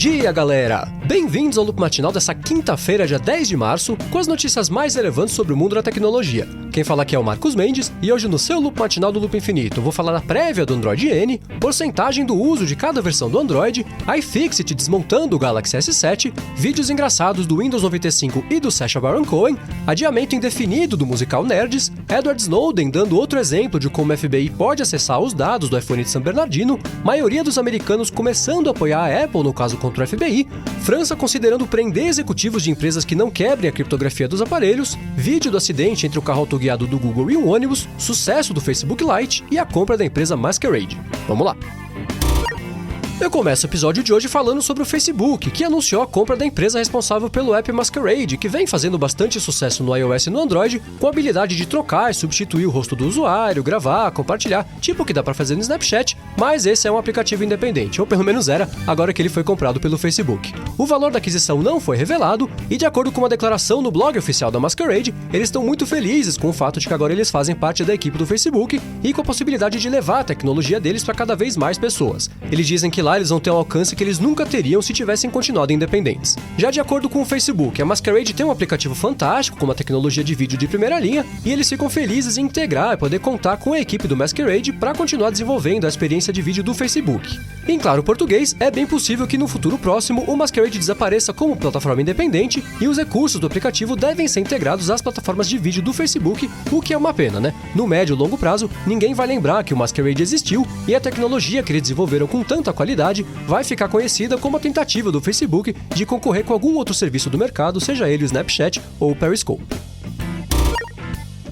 dia, galera! Bem-vindos ao Loop Matinal dessa quinta-feira, dia 10 de março, com as notícias mais relevantes sobre o mundo da tecnologia. Quem fala aqui é o Marcos Mendes, e hoje no seu Loop Matinal do Loop Infinito eu vou falar da prévia do Android N, porcentagem do uso de cada versão do Android, iFixit desmontando o Galaxy S7, vídeos engraçados do Windows 95 e do Sacha Baron Cohen, adiamento indefinido do musical Nerds, Edward Snowden dando outro exemplo de como o FBI pode acessar os dados do iPhone de San Bernardino, maioria dos americanos começando a apoiar a Apple no caso contra o FBI, França considerando prender executivos de empresas que não quebrem a criptografia dos aparelhos, vídeo do acidente entre o carro autoguiado do Google e um ônibus, sucesso do Facebook Lite e a compra da empresa Masquerade. Vamos lá! Eu começo o episódio de hoje falando sobre o Facebook, que anunciou a compra da empresa responsável pelo app Masquerade, que vem fazendo bastante sucesso no iOS e no Android, com a habilidade de trocar e substituir o rosto do usuário, gravar, compartilhar, tipo o que dá pra fazer no Snapchat, mas esse é um aplicativo independente, ou pelo menos era, agora que ele foi comprado pelo Facebook. O valor da aquisição não foi revelado, e de acordo com uma declaração no blog oficial da Masquerade, eles estão muito felizes com o fato de que agora eles fazem parte da equipe do Facebook e com a possibilidade de levar a tecnologia deles para cada vez mais pessoas. Eles dizem que lá eles vão ter um alcance que eles nunca teriam se tivessem continuado independentes. Já de acordo com o Facebook, a Masquerade tem um aplicativo fantástico com uma tecnologia de vídeo de primeira linha e eles ficam felizes em integrar e poder contar com a equipe do Masquerade para continuar desenvolvendo a experiência de vídeo do Facebook. Em claro português, é bem possível que no futuro próximo o Masquerade desapareça como plataforma independente e os recursos do aplicativo devem ser integrados às plataformas de vídeo do Facebook, o que é uma pena, né? No médio e longo prazo, ninguém vai lembrar que o Masquerade existiu e a tecnologia que eles desenvolveram com tanta qualidade vai ficar conhecida como a tentativa do Facebook de concorrer com algum outro serviço do mercado, seja ele o Snapchat ou o Periscope.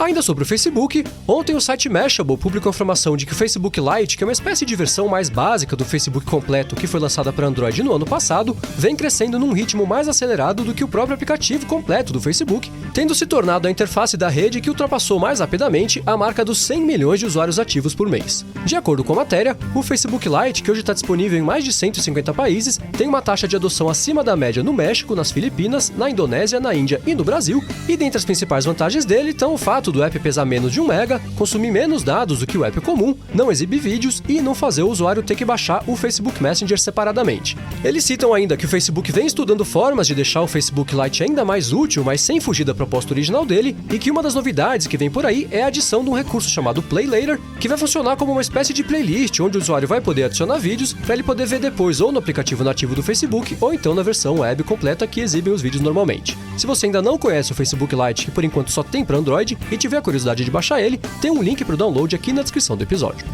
Ainda sobre o Facebook, ontem o site Mashable publicou a informação de que o Facebook Lite, que é uma espécie de versão mais básica do Facebook completo que foi lançada para Android no ano passado, vem crescendo num ritmo mais acelerado do que o próprio aplicativo completo do Facebook, tendo se tornado a interface da rede que ultrapassou mais rapidamente a marca dos 100 milhões de usuários ativos por mês. De acordo com a matéria, o Facebook Lite, que hoje está disponível em mais de 150 países, tem uma taxa de adoção acima da média no México, nas Filipinas, na Indonésia, na Índia e no Brasil, e dentre as principais vantagens dele estão o fato do app pesar menos de 1 MB, consumir menos dados do que o app comum, não exibir vídeos e não fazer o usuário ter que baixar o Facebook Messenger separadamente. Eles citam ainda que o Facebook vem estudando formas de deixar o Facebook Lite ainda mais útil, mas sem fugir da proposta original dele, e que uma das novidades que vem por aí é a adição de um recurso chamado Play Later, que vai funcionar como uma espécie de playlist, onde o usuário vai poder adicionar vídeos para ele poder ver depois ou no aplicativo nativo do Facebook, ou então na versão web completa que exibem os vídeos normalmente. Se você ainda não conhece o Facebook Lite, que por enquanto só tem para Android, e tiver a curiosidade de baixar ele, tem um link para o download aqui na descrição do episódio.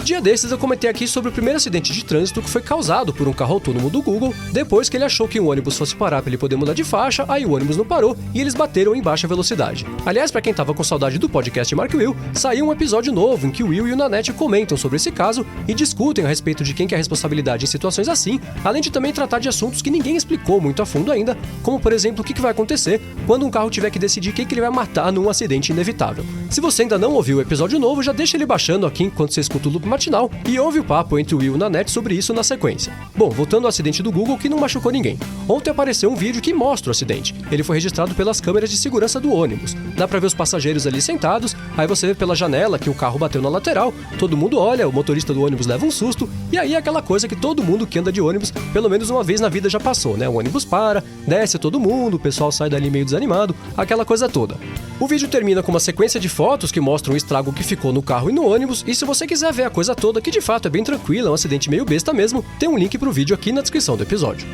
Dia desses eu comentei aqui sobre o primeiro acidente de trânsito que foi causado por um carro autônomo do Google, depois que ele achou que um ônibus fosse parar para ele poder mudar de faixa, aí o ônibus não parou e eles bateram em baixa velocidade. Aliás, para quem tava com saudade do podcast Mark Will, saiu um episódio novo em que o Will e o Nanete comentam sobre esse caso e discutem a respeito de quem quer a responsabilidade em situações assim, além de também tratar de assuntos que ninguém explicou muito a fundo ainda, como por exemplo o que vai acontecer quando um carro tiver que decidir quem que ele vai matar num acidente inevitável. Se você ainda não ouviu o episódio novo, já deixa ele baixando aqui enquanto você escuta o Loop Matinal e ouve o papo entre o Will e o Nanete sobre isso na sequência. Bom, voltando ao acidente do Google que não machucou ninguém. Ontem apareceu um vídeo que mostra o acidente. Ele foi registrado pelas câmeras de segurança do ônibus. Dá pra ver os passageiros ali sentados, aí você vê pela janela que o carro bateu na lateral, todo mundo olha, o motorista do ônibus leva um susto, e aí é aquela coisa que todo mundo que anda de ônibus, pelo menos uma vez na vida já passou, né? O ônibus para, desce todo mundo, o pessoal sai dali meio desanimado, aquela coisa toda. O vídeo termina com uma sequência de fotos que mostram o estrago que ficou no carro e no ônibus, e se você quiser ver a coisa toda, que de fato é bem tranquila, é um acidente meio besta mesmo, tem um link pro vídeo aqui na descrição do episódio.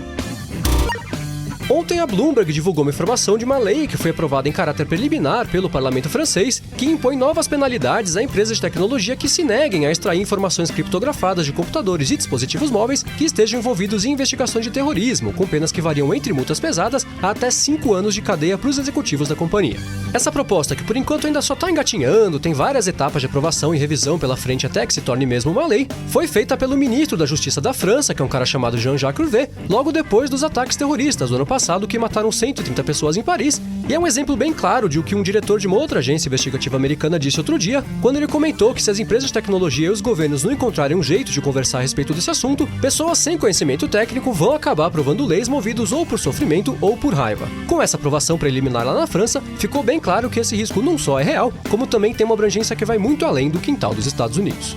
Ontem a Bloomberg divulgou uma informação de uma lei que foi aprovada em caráter preliminar pelo parlamento francês, que impõe novas penalidades a empresas de tecnologia que se neguem a extrair informações criptografadas de computadores e dispositivos móveis que estejam envolvidos em investigações de terrorismo, com penas que variam entre multas pesadas a até 5 anos de cadeia para os executivos da companhia. Essa proposta, que por enquanto ainda só está engatinhando, tem várias etapas de aprovação e revisão pela frente até que se torne mesmo uma lei, foi feita pelo ministro da Justiça da França, que é um cara chamado Jean-Jacques Urvet, logo depois dos ataques terroristas do ano passado que mataram 130 pessoas em Paris, e é um exemplo bem claro de o que um diretor de uma outra agência investigativa americana disse outro dia, quando ele comentou que se as empresas de tecnologia e os governos não encontrarem um jeito de conversar a respeito desse assunto, pessoas sem conhecimento técnico vão acabar aprovando leis movidos ou por sofrimento ou por raiva. Com essa aprovação preliminar lá na França, ficou bem claro que esse risco não só é real, como também tem uma abrangência que vai muito além do quintal dos Estados Unidos.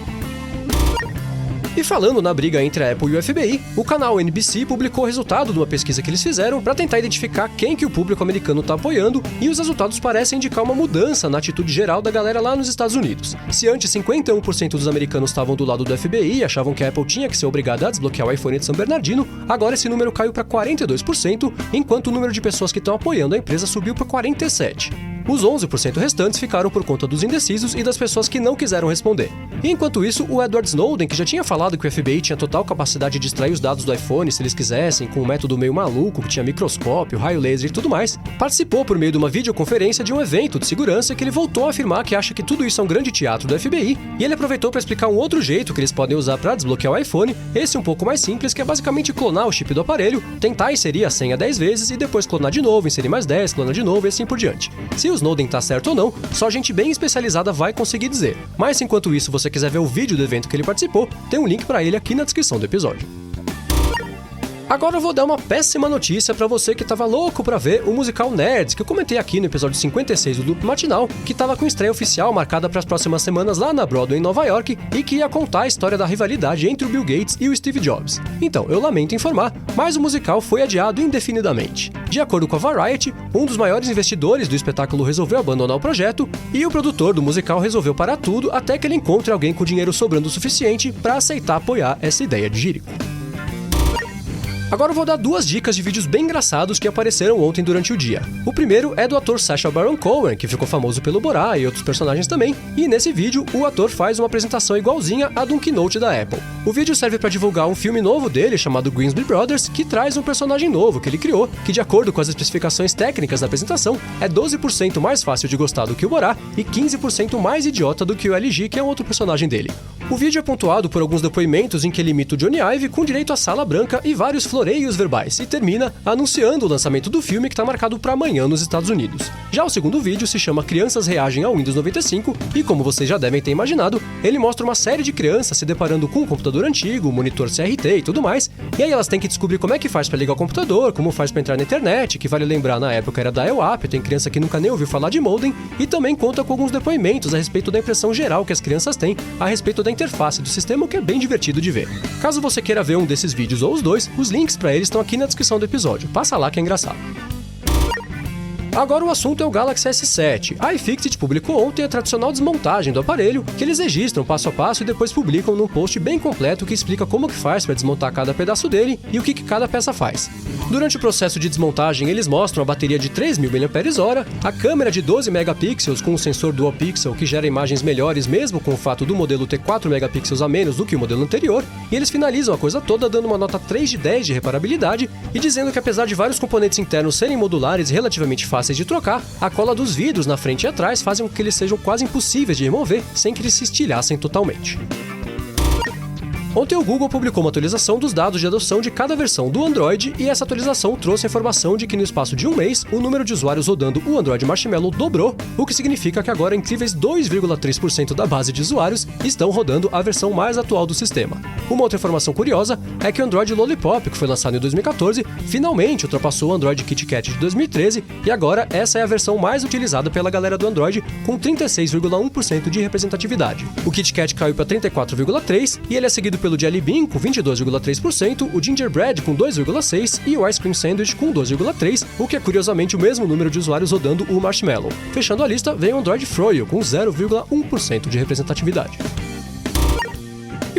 E falando na briga entre a Apple e o FBI, o canal NBC publicou o resultado de uma pesquisa que eles fizeram para tentar identificar quem que o público americano está apoiando, e os resultados parecem indicar uma mudança na atitude geral da galera lá nos Estados Unidos. Se antes 51% dos americanos estavam do lado do FBI e achavam que a Apple tinha que ser obrigada a desbloquear o iPhone de San Bernardino, agora esse número caiu para 42%, enquanto o número de pessoas que estão apoiando a empresa subiu para 47%. Os 11% restantes ficaram por conta dos indecisos e das pessoas que não quiseram responder. E enquanto isso, o Edward Snowden, que já tinha falado que o FBI tinha total capacidade de extrair os dados do iPhone se eles quisessem, com um método meio maluco, que tinha microscópio, raio laser e tudo mais, participou por meio de uma videoconferência de um evento de segurança que ele voltou a afirmar que acha que tudo isso é um grande teatro do FBI, e ele aproveitou para explicar um outro jeito que eles podem usar para desbloquear o iPhone, esse um pouco mais simples, que é basicamente clonar o chip do aparelho, tentar inserir a senha 10 vezes e depois clonar de novo, inserir mais 10, clonar de novo e assim por diante. Se o Snowden tá certo ou não, só gente bem especializada vai conseguir dizer. Mas se enquanto isso você quiser ver o vídeo do evento que ele participou, tem um link para ele aqui na descrição do episódio. Agora eu vou dar uma péssima notícia pra você que tava louco pra ver o musical Nerds, que eu comentei aqui no episódio 56 do Loop Matinal, que tava com estreia oficial marcada para as próximas semanas lá na Broadway em Nova York e que ia contar a história da rivalidade entre o Bill Gates e o Steve Jobs. Então, eu lamento informar, mas o musical foi adiado indefinidamente. De acordo com a Variety, um dos maiores investidores do espetáculo resolveu abandonar o projeto e o produtor do musical resolveu parar tudo até que ele encontre alguém com dinheiro sobrando o suficiente para aceitar apoiar essa ideia de Jerico. Agora eu vou dar duas dicas de vídeos bem engraçados que apareceram ontem durante o dia. O primeiro é do ator Sacha Baron Cohen, que ficou famoso pelo Borá e outros personagens também, e nesse vídeo o ator faz uma apresentação igualzinha à de um keynote da Apple. O vídeo serve para divulgar um filme novo dele chamado Grimsby Brothers, que traz um personagem novo que ele criou, que de acordo com as especificações técnicas da apresentação, é 12% mais fácil de gostar do que o Borá e 15% mais idiota do que o LG, que é um outro personagem dele. O vídeo é pontuado por alguns depoimentos em que ele imita o Johnny Ive com direito à sala branca e vários floreios verbais, e termina anunciando o lançamento do filme que está marcado para amanhã nos Estados Unidos. Já o segundo vídeo se chama Crianças Reagem ao Windows 95 e, como vocês já devem ter imaginado, ele mostra uma série de crianças se deparando com um computador antigo, monitor CRT e tudo mais, e aí elas têm que descobrir como é que faz para ligar o computador, como faz para entrar na internet, que vale lembrar na época era dial-up, tem criança que nunca nem ouviu falar de modem, e também conta com alguns depoimentos a respeito da impressão geral que as crianças têm a respeito da interface do sistema, o que é bem divertido de ver. Caso você queira ver um desses vídeos ou os dois, os links para eles estão aqui na descrição do episódio. Passa lá que é engraçado. Agora o assunto é o Galaxy S7. A iFixit publicou ontem a tradicional desmontagem do aparelho, que eles registram passo a passo e depois publicam num post bem completo que explica como que faz para desmontar cada pedaço dele e o que cada peça faz. Durante o processo de desmontagem, eles mostram a bateria de 3.000 mAh, a câmera de 12 megapixels com um sensor dual pixel que gera imagens melhores mesmo com o fato do modelo ter 4 megapixels a menos do que o modelo anterior, e eles finalizam a coisa toda dando uma nota 3 de 10 de reparabilidade e dizendo que apesar de vários componentes internos serem modulares e relativamente fáceis de trocar, a cola dos vidros na frente e atrás fazem com que eles sejam quase impossíveis de remover sem que eles se estilhassem totalmente. Ontem o Google publicou uma atualização dos dados de adoção de cada versão do Android e essa atualização trouxe a informação de que no espaço de um mês, o número de usuários rodando o Android Marshmallow dobrou, o que significa que agora incríveis 2,3% da base de usuários estão rodando a versão mais atual do sistema. Uma outra informação curiosa é que o Android Lollipop, que foi lançado em 2014, finalmente ultrapassou o Android KitKat de 2013 e agora essa é a versão mais utilizada pela galera do Android com 36,1% de representatividade. O KitKat caiu para 34,3% e ele é seguido pelo Jelly Bean com 22,3%, o Gingerbread com 2,6% e o Ice Cream Sandwich com 2,3%, o que é curiosamente o mesmo número de usuários rodando o Marshmallow. Fechando a lista, vem o Android Froyo com 0,1% de representatividade.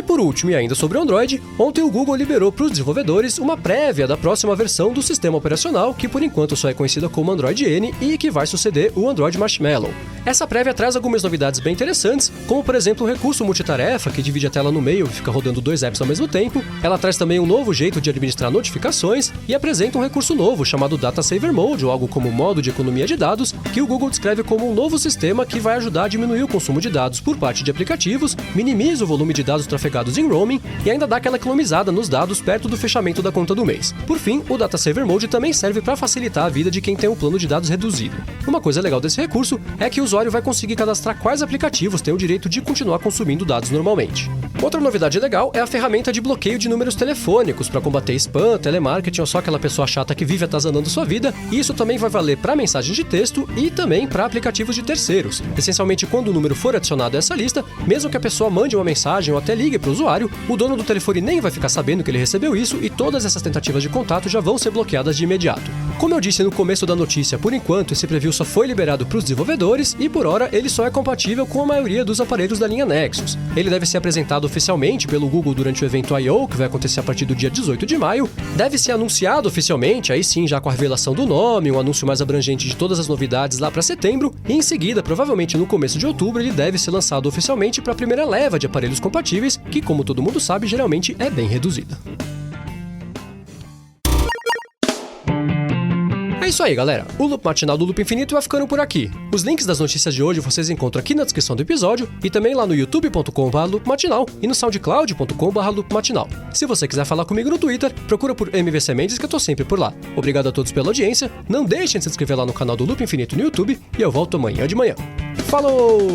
Por último, e ainda sobre o Android, ontem o Google liberou para os desenvolvedores uma prévia da próxima versão do sistema operacional, que por enquanto só é conhecida como Android N e que vai suceder o Android Marshmallow. Essa prévia traz algumas novidades bem interessantes, como por exemplo o recurso multitarefa, que divide a tela no meio e fica rodando 2 apps ao mesmo tempo. Ela traz também um novo jeito de administrar notificações e apresenta um recurso novo chamado Data Saver Mode, ou algo como modo de economia de dados, que o Google descreve como um novo sistema que vai ajudar a diminuir o consumo de dados por parte de aplicativos, minimiza o volume de dados trafegados em roaming e ainda dá aquela economizada nos dados perto do fechamento da conta do mês. Por fim, o Data Saver Mode também serve para facilitar a vida de quem tem um plano de dados reduzido. Uma coisa legal desse recurso é que o usuário vai conseguir cadastrar quais aplicativos têm o direito de continuar consumindo dados normalmente. Outra novidade legal é a ferramenta de bloqueio de números telefônicos para combater spam, telemarketing ou só aquela pessoa chata que vive atazanando sua vida, e isso também vai valer para mensagens de texto e também para aplicativos de terceiros. Essencialmente, quando o número for adicionado a essa lista, mesmo que a pessoa mande uma mensagem ou até ligue para o usuário, o dono do telefone nem vai ficar sabendo que ele recebeu isso e todas essas tentativas de contato já vão ser bloqueadas de imediato. Como eu disse no começo da notícia, por enquanto esse preview só foi liberado para os desenvolvedores e por hora ele só é compatível com a maioria dos aparelhos da linha Nexus. Ele deve ser apresentado oficialmente pelo Google durante o evento I/O, que vai acontecer a partir do dia 18 de maio, deve ser anunciado oficialmente, aí sim já com a revelação do nome, um anúncio mais abrangente de todas as novidades lá para setembro, e em seguida, provavelmente no começo de outubro, ele deve ser lançado oficialmente para a primeira leva de aparelhos compatíveis, que como todo mundo sabe, geralmente é bem reduzida. É isso aí, galera. O Loop Matinal do Loop Infinito vai ficando por aqui. Os links das notícias de hoje vocês encontram aqui na descrição do episódio e também lá no youtube.com/loopmatinal e no soundcloud.com/loopmatinal. Se você quiser falar comigo no Twitter, procura por MVC Mendes que eu tô sempre por lá. Obrigado a todos pela audiência, não deixem de se inscrever lá no canal do Loop Infinito no YouTube e eu volto amanhã de manhã. Falou!